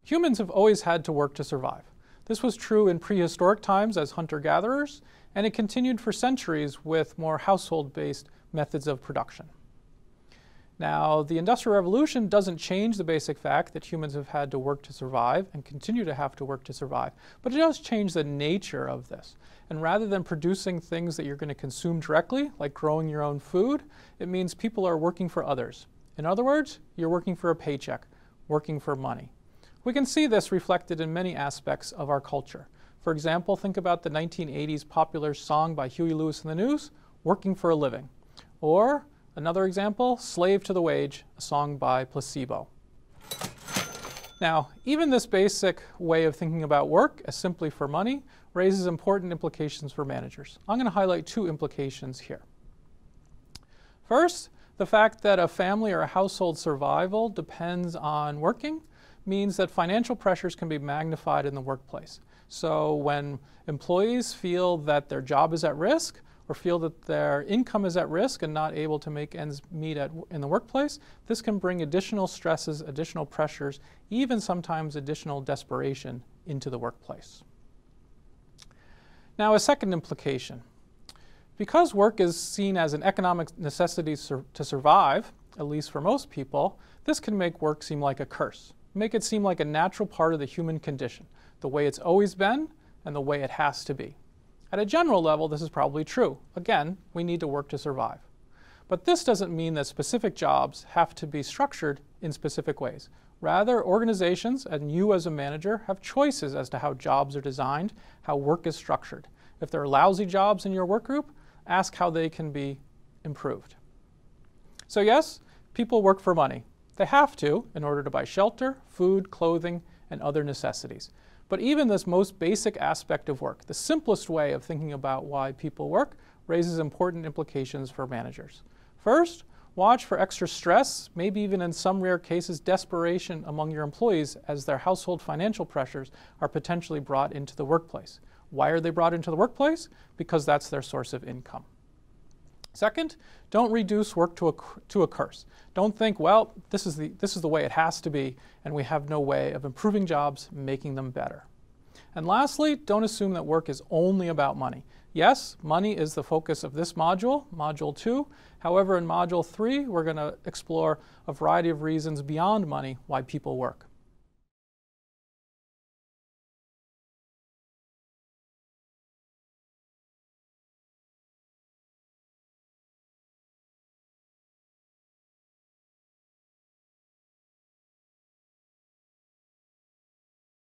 Humans have always had to work to survive. This was true in prehistoric times as hunter-gatherers, and it continued for centuries with more household-based methods of production. Now, the Industrial Revolution doesn't change the basic fact that humans have had to work to survive and continue to have to work to survive, but it does change the nature of this. And rather than producing things that you're going to consume directly, like growing your own food, it means people are working for others. In other words, you're working for a paycheck, working for money. We can see this reflected in many aspects of our culture. For example, think about the 1980s popular song by Huey Lewis and the News, Working for a Living. Or another example, Slave to the Wage, a song by Placebo. Now, even this basic way of thinking about work as simply for money raises important implications for managers. I'm going to highlight two implications here. First, the fact that a family or a household survival depends on working means that financial pressures can be magnified in the workplace. So when employees feel that their job is at risk or feel that their income is at risk and not able to make ends meet in the workplace, this can bring additional stresses, additional pressures, even sometimes additional desperation into the workplace. Now, a second implication. Because work is seen as an economic necessity to survive, at least for most people, this can make work seem like a curse. Make it seem like a natural part of the human condition, the way it's always been and the way it has to be. At a general level, this is probably true. Again, we need to work to survive. But this doesn't mean that specific jobs have to be structured in specific ways. Rather, organizations and you as a manager have choices as to how jobs are designed, how work is structured. If there are lousy jobs in your work group, ask how they can be improved. So yes, people work for money. They have to in order to buy shelter, food, clothing, and other necessities. But even this most basic aspect of work, the simplest way of thinking about why people work, raises important implications for managers. First, watch for extra stress, maybe even in some rare cases desperation among your employees as their household financial pressures are potentially brought into the workplace. Why are they brought into the workplace? Because that's their source of income. Second, don't reduce work to a curse. Don't think, well, this is the way it has to be, and we have no way of improving jobs, making them better. And lastly, don't assume that work is only about money. Yes, money is the focus of this module, Module 2. However, in Module 3, we're going to explore a variety of reasons beyond money why people work.